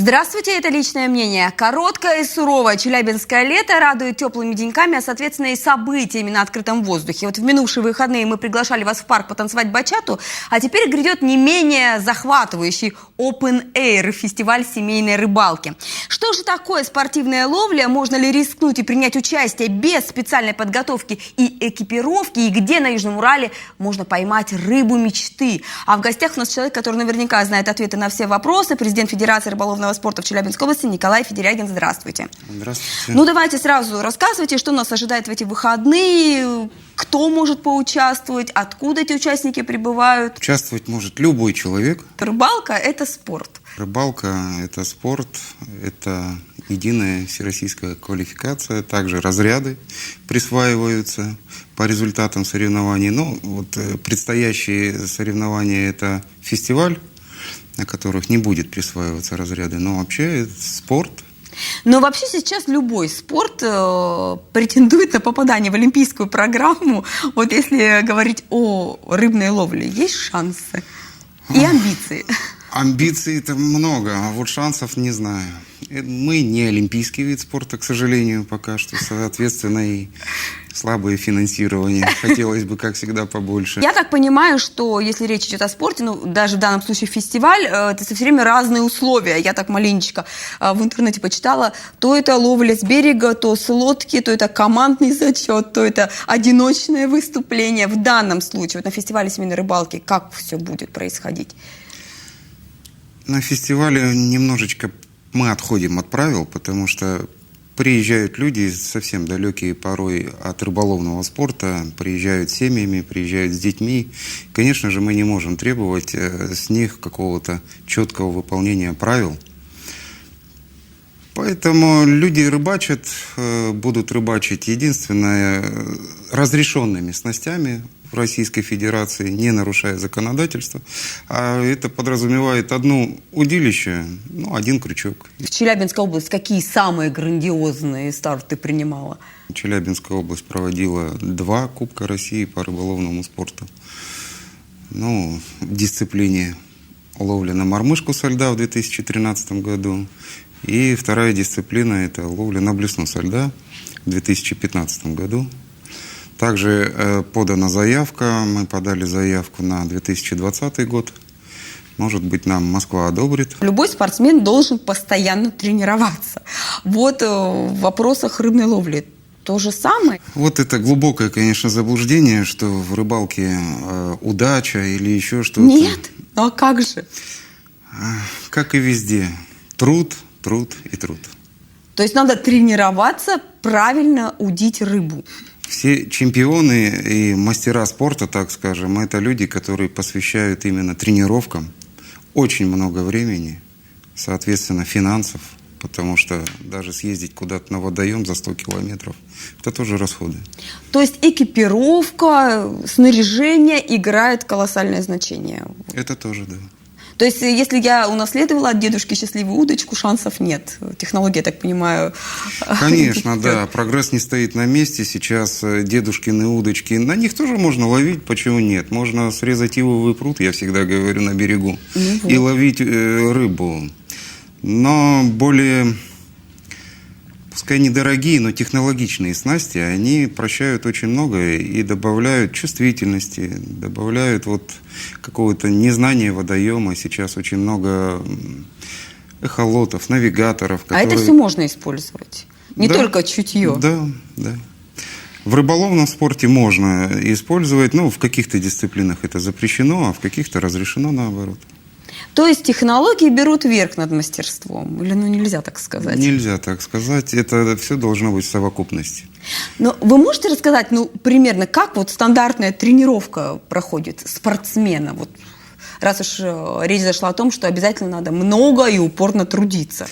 Здравствуйте, это «Личное мнение». Короткое и суровое челябинское лето радует теплыми деньками, а соответственно и событиями на открытом воздухе. Вот в минувшие выходные мы приглашали вас в парк потанцевать бачату, а теперь грядет не менее захватывающий Open Air фестиваль семейной рыбалки. Что же такое спортивная ловля? Можно ли рискнуть и принять участие без специальной подготовки и экипировки? И где на Южном Урале можно поймать рыбу мечты? А в гостях у нас человек, который наверняка знает ответы на все вопросы. Президент Федерации рыболовного спорта в Челябинской области Николай Федерягин. Здравствуйте. Здравствуйте. Ну, давайте сразу рассказывайте, что нас ожидает в эти выходные, кто может поучаствовать, откуда эти участники прибывают. Участвовать может любой человек. Рыбалка – это спорт. Рыбалка – это спорт, это единая всероссийская квалификация. Также разряды присваиваются по результатам соревнований. Ну, вот предстоящие соревнования – это фестиваль, на которых не будет присваиваться разряды, но вообще это спорт. Но вообще сейчас любой спорт претендует на попадание в олимпийскую программу. Вот если говорить о рыбной ловле, есть шансы и амбиции? Амбиций-то много, а вот шансов не знаю. Мы не олимпийский вид спорта, к сожалению, пока что, соответственно, и слабое финансирование. Хотелось бы, как всегда, побольше. Я так понимаю, что если речь идет о спорте, ну, даже в данном случае фестиваль, это все время разные условия. Я так маленечко в интернете почитала. То это ловля с берега, то с лодки, то это командный зачет, то это одиночное выступление. В данном случае, вот на фестивале семейной рыбалки, как все будет происходить? На фестивале немножечко мы отходим от правил, потому что приезжают люди совсем далекие порой от рыболовного спорта, приезжают с семьями, приезжают с детьми. Конечно же, мы не можем требовать с них какого-то четкого выполнения правил. Поэтому люди рыбачат, будут рыбачить единственное разрешенными снастями в Российской Федерации, не нарушая законодательство. А это подразумевает одно удилище, ну, один крючок. В Челябинской области какие самые грандиозные старты принимала? Челябинская область проводила 2 Кубка России по рыболовному спорту. Ну, в дисциплине ловля на мормышку со льда в 2013 году. И вторая дисциплина – это ловля на блесну со льда в 2015 году. Также подана заявка, мы подали заявку на 2020 год. Может быть, нам Москва одобрит. Любой спортсмен должен постоянно тренироваться. Вот в вопросах рыбной ловли то же самое? Вот это глубокое, конечно, заблуждение, что в рыбалке удача или еще что-то. Нет, ну а как же? Как и везде. Труд, труд и труд. То есть надо тренироваться, правильно удить рыбу. Все чемпионы и мастера спорта, так скажем, это люди, которые посвящают именно тренировкам очень много времени, соответственно, финансов, потому что даже съездить куда-то на водоем за 100 километров – это тоже расходы. То есть экипировка, снаряжение играет колоссальное значение? Это тоже, да. То есть, если я унаследовала от дедушки счастливую удочку, шансов нет. Технология, я так понимаю. Конечно, да. Прогресс не стоит на месте. Сейчас дедушкины удочки, на них тоже можно ловить, почему нет? Можно срезать ивовый пруд, я всегда говорю, на берегу, и ловить рыбу. Но более, пускай недорогие, но технологичные снасти, они прощают очень многое и добавляют чувствительности, добавляют вот какого-то незнания водоема. Сейчас очень много эхолотов, навигаторов. Которые... А это все можно использовать? Не только чутье? Да, да. В рыболовном спорте можно использовать, ну, в каких-то дисциплинах это запрещено, а в каких-то разрешено наоборот. То есть технологии берут верх над мастерством? Или ну нельзя так сказать? Нельзя так сказать. Это все должно быть в совокупности. Но вы можете рассказать, ну, примерно, как вот стандартная тренировка проходит спортсмена? Вот, раз уж речь зашла о том, что обязательно надо много и упорно трудиться.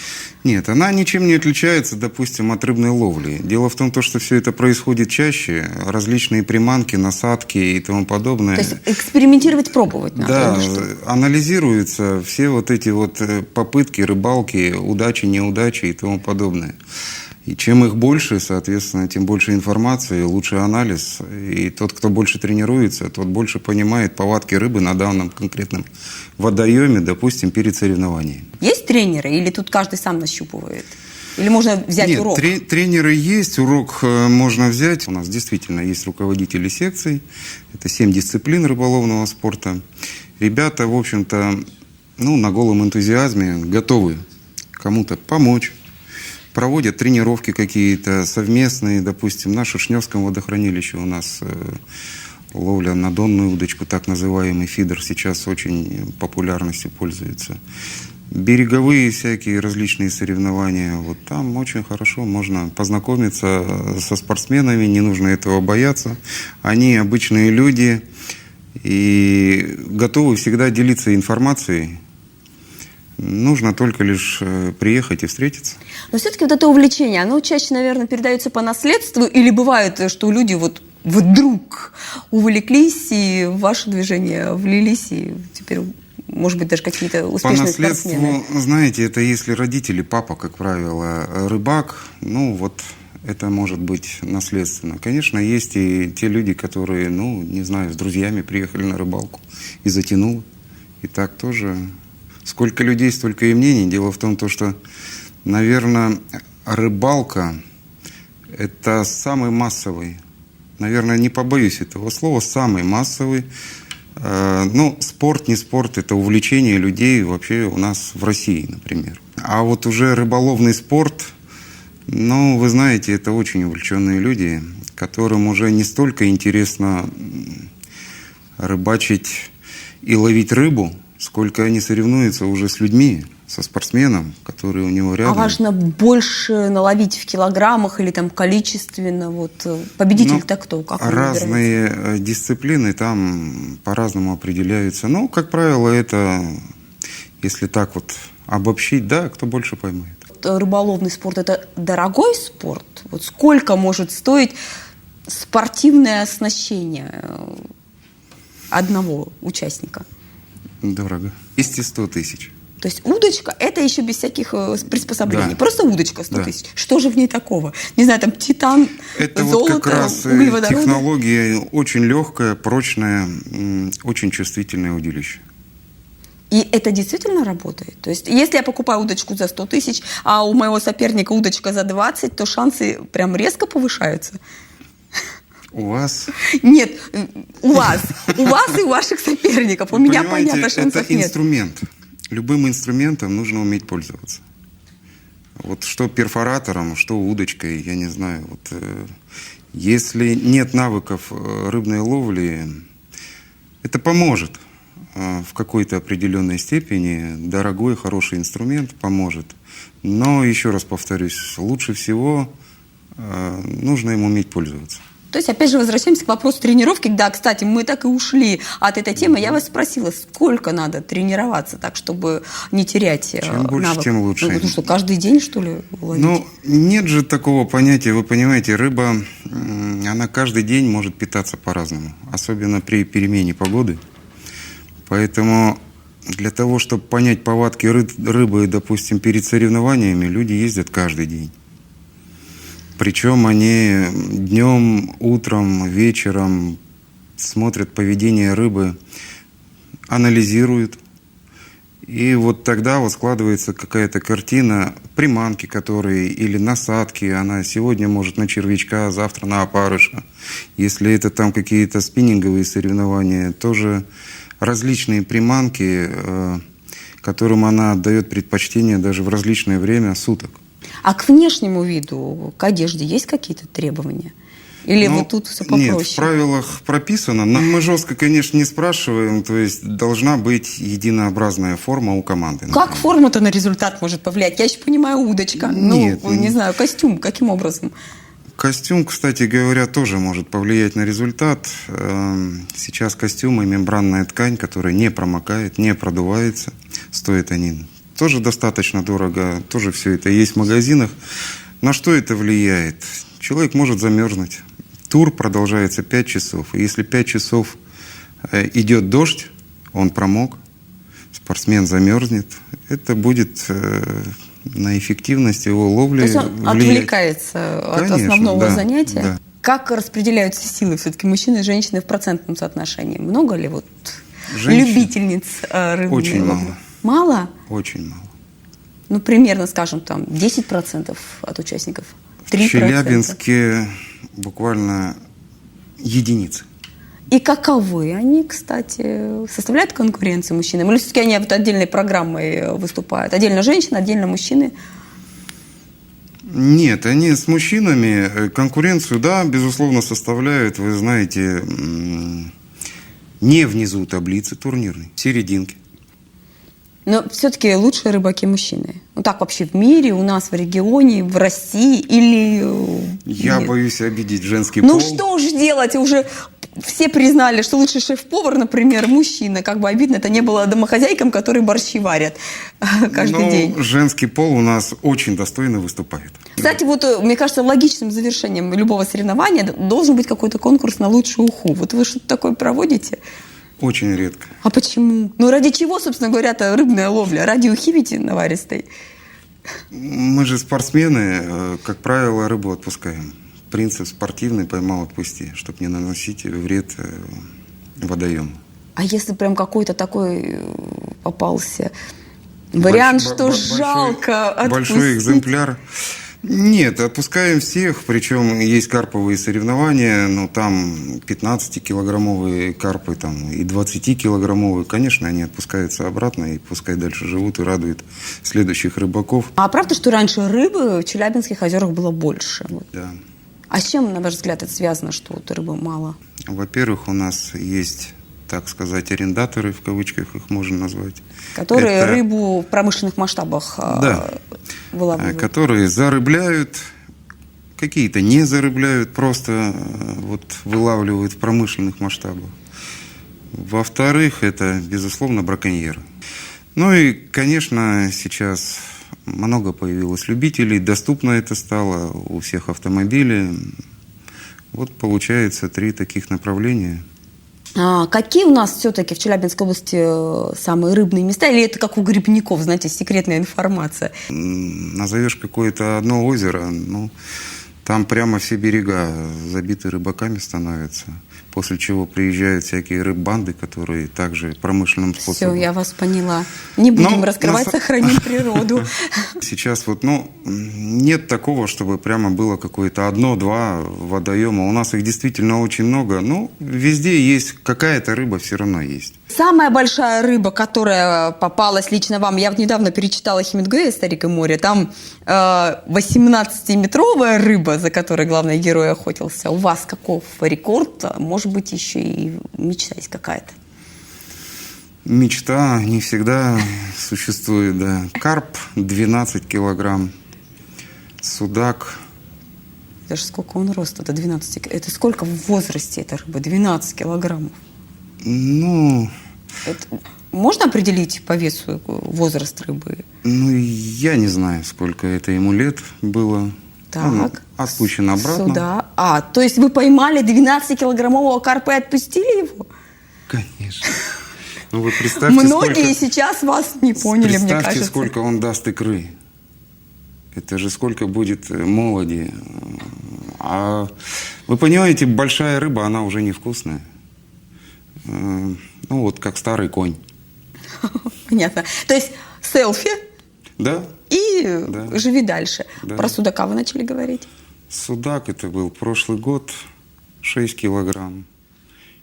Нет, она ничем не отличается, допустим, от рыбной ловли. Дело в том, что все это происходит чаще. Различные приманки, насадки и тому подобное. То есть экспериментировать, пробовать надо? Да, анализируются все вот эти вот попытки, рыбалки, удачи, неудачи и тому подобное. И чем их больше, соответственно, тем больше информации, лучше анализ. И тот, кто больше тренируется, тот больше понимает повадки рыбы на данном конкретном водоеме, допустим, перед соревнованием. Есть тренеры или тут каждый сам нащупывает? Или можно взять Нет, урок? Тренеры есть, урок можно взять. У нас действительно есть руководители секций. Это 7 дисциплин рыболовного спорта. Ребята, в общем-то, на голом энтузиазме готовы кому-то помочь. Проводят тренировки какие-то совместные, допустим, на Шишневском водохранилище у нас ловля на донную удочку, так называемый фидер, сейчас очень популярностью пользуется. Береговые всякие различные соревнования, вот там очень хорошо можно познакомиться со спортсменами, не нужно этого бояться. Они обычные люди и готовы всегда делиться информацией. Нужно только лишь приехать и встретиться. Но все-таки вот это увлечение, оно чаще, наверное, передается по наследству, или бывает, что люди вот вдруг увлеклись и в ваше движение влились, и теперь, может быть, даже какие-то успешные спортсмены? По наследству, знаете, это если родители, папа, как правило, рыбак, это может быть наследственно. Конечно, есть и те люди, которые, не знаю, с друзьями приехали на рыбалку и затянуло. И так тоже... Сколько людей, столько и мнений. Дело в том, что, наверное, рыбалка – это самый массовый, наверное, не побоюсь этого слова, самый массовый. Спорт, не спорт – это увлечение людей вообще у нас в России, например. А вот уже рыболовный спорт, вы знаете, это очень увлеченные люди, которым уже не столько интересно рыбачить и ловить рыбу, сколько они соревнуются уже с людьми, со спортсменом, который у него рядом. А важно больше наловить в килограммах или там количественно? Вот победитель-то кто? Как разные дисциплины там по-разному определяются. Как правило, это, если так вот обобщить, кто больше поймает. Рыболовный спорт – это дорогой спорт? Вот сколько может стоить спортивное оснащение одного участника? Дорого. 200-100 тысяч. То есть удочка – это еще без всяких приспособлений. Да. Просто удочка 100 тысяч. Что же в ней такого? Не знаю, там титан, это золото, вот как раз углеводороды? Технология очень легкая, прочная, очень чувствительное удилище. И это действительно работает? То есть если я покупаю удочку за 100 тысяч, а у моего соперника удочка за 20, то шансы прям резко повышаются? У вас? Нет, у вас. У вас и у ваших соперников. У меня, понятно, шансов нет. Это инструмент. Любым инструментом нужно уметь пользоваться. Вот что перфоратором, что удочкой, я не знаю. Если нет навыков рыбной ловли, это поможет в какой-то определенной степени. Дорогой, хороший инструмент поможет. Но, еще раз повторюсь, лучше всего нужно им уметь пользоваться. То есть, опять же, возвращаемся к вопросу тренировки. Да, кстати, мы так и ушли от этой темы. Я вас спросила, сколько надо тренироваться так, чтобы не терять Чем больше, навык? тем лучше. Потому что каждый день, что ли, ловить? Нет же такого понятия. Вы понимаете, рыба, она каждый день может питаться по-разному. Особенно при перемене погоды. Поэтому для того, чтобы понять повадки рыбы, допустим, перед соревнованиями, люди ездят каждый день. Причем они днем, утром, вечером смотрят поведение рыбы, анализируют. И вот тогда складывается какая-то картина приманки, которые или насадки. Она сегодня может на червячка, завтра на опарыша. Если это там какие-то спиннинговые соревнования, тоже различные приманки, которым она отдает предпочтение даже в различное время суток. А к внешнему виду, к одежде есть какие-то требования? Или вот тут все попроще? Нет, в правилах прописано. Но мы жестко, конечно, не спрашиваем. То есть должна быть единообразная форма у команды. Например. Как форма-то на результат может повлиять? Я еще понимаю, удочка. Нет. Не знаю, костюм каким образом? Костюм, кстати говоря, тоже может повлиять на результат. Сейчас костюмы, мембранная ткань, которая не промокает, не продувается. Стоят они тоже достаточно дорого. Тоже все это есть в магазинах. На что это влияет? Человек может замерзнуть. Тур продолжается 5 часов. И если 5 часов идет дождь, он промок, спортсмен замерзнет, это будет на эффективность его ловли То есть он влияет. отвлекается от Конечно, основного да, занятия? да. Как распределяются силы все-таки мужчины и женщины в процентном соотношении? Много ли вот Женщин любительниц рыбной очень ловли? мало. Мало? Очень мало. Ну, примерно, скажем, там 10% от участников? 3%? В Челябинске буквально единицы. И каковы они, кстати, составляют конкуренцию мужчинам? Или все-таки они вот отдельной программой выступают? Отдельно женщины, отдельно мужчины? Нет, они с мужчинами конкуренцию, да, безусловно, составляют, вы знаете, не внизу таблицы турнирной, в серединке. Но все-таки лучшие рыбаки мужчины. Ну так вообще в мире, у нас в регионе, в России или... Я нет? боюсь обидеть женский Ну пол. что уж делать, уже все признали, что лучший шеф-повар, например, мужчина. Как бы обидно это не было домохозяйкам, которые борщи варят каждый день. Женский пол у нас очень достойно выступает. Кстати, вот мне кажется, логичным завершением любого соревнования должен быть какой-то конкурс на лучшую уху. Вот вы что-то такое проводите? Очень редко. А почему? Ну ради чего, собственно говоря-то, рыбная ловля? Ради ухи ведь наваристой? Мы же спортсмены, как правило, рыбу отпускаем. Принцип спортивный «поймал, отпусти», чтобы не наносить вред водоему. А если прям какой-то такой попался вариант, что жалко отпустить? Большой экземпляр. Нет, отпускаем всех, причем есть карповые соревнования, но там 15-килограммовые карпы там, и 20-килограммовые. Конечно, они отпускаются обратно и пускай дальше живут и радуют следующих рыбаков. А правда, что раньше рыбы в Челябинских озерах было больше? Да. А с чем, на ваш взгляд, это связано, что вот рыбы мало? Во-первых, у нас есть, так сказать, арендаторы, в кавычках их можно назвать. Которые Это- рыбу в промышленных масштабах Да. вылавливают. Которые зарыбляют, какие-то не зарыбляют, просто вот вылавливают в промышленных масштабах. Во-вторых, это, безусловно, браконьеры. Ну и, конечно, сейчас много появилось любителей, доступно это стало, у всех автомобили. Вот получается 3 таких направления. А какие у нас все-таки в Челябинской области самые рыбные места? Или это как у грибников, знаете, секретная информация? Назовешь какое-то одно озеро, ну, там прямо все берега забиты рыбаками становятся, после чего приезжают всякие рыббанды, которые также промышленным способом. Все, я вас поняла. Не будем Ну, раскрывать, на сохраним природу. Сейчас вот, ну, нет такого, чтобы прямо было какое-то 1-2 водоема. У нас их действительно очень много. Ну, везде есть какая-то рыба, все равно есть. Самая большая рыба, которая попалась лично вам, я вот недавно перечитала Хемингуэя «Старик и море», там 18-метровая рыба, за которой главный герой охотился. У вас каков рекорд? Может быть, еще и мечта есть какая-то? Мечта не всегда существует, да. Карп 12 килограмм, судак. Это же сколько он рост? Это 12. Это сколько в возрасте эта рыба? 12 килограммов. Ну, Это... Можно определить по весу возраст рыбы? ну, я не знаю, сколько это ему лет было. Он Так. отпущен обратно. Сюда. А, то есть вы поймали 12-килограммового карпа и отпустили его? Конечно. Ну, вы представьте, Многие сколько... сейчас вас не поняли, мне Представьте, кажется. сколько он даст икры. Это же сколько будет молоди. А вы понимаете, большая рыба, она уже невкусная. Ну, вот как старый конь. Понятно. То есть селфи Да? и Да. живи дальше. Да. Про судака вы начали говорить? Судак это был прошлый год, 6 килограмм.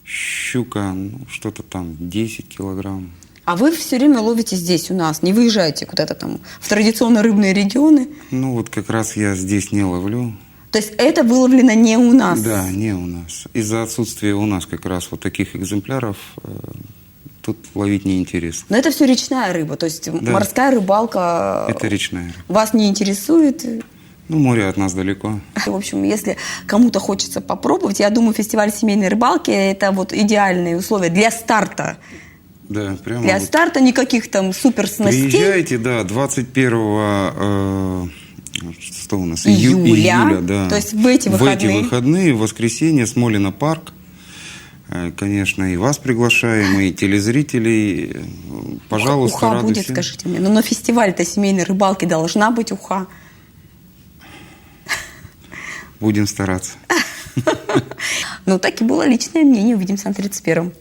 Щука, ну, что-то там, 10 килограмм. А вы все время ловите здесь, у нас, не выезжаете куда-то там в традиционно рыбные регионы? Ну, вот как раз я здесь не ловлю. То есть это выловлено не у нас? Да, не у нас. Из-за отсутствия у нас как раз вот таких экземпляров тут ловить неинтересно. Но это все речная рыба, то есть морская рыбалка Это речная рыба. вас не интересует? Ну, море от нас далеко. В общем, если кому-то хочется попробовать, я думаю, фестиваль семейной рыбалки – это вот идеальные условия для старта. Да, прямо Для вот. старта никаких там суперснастей. Приезжайте, да, 21 что у нас? Июля. Июля, да. То есть в эти В эти выходные. выходные, в воскресенье, Смолино парк. Конечно, и вас приглашаем, и телезрителей. Пожалуйста, Уха рады будет, всем. скажите мне. Но на фестивале-то семейной рыбалки должна быть уха. Будем стараться. Ну, так и было личное мнение. Увидимся на 31-м.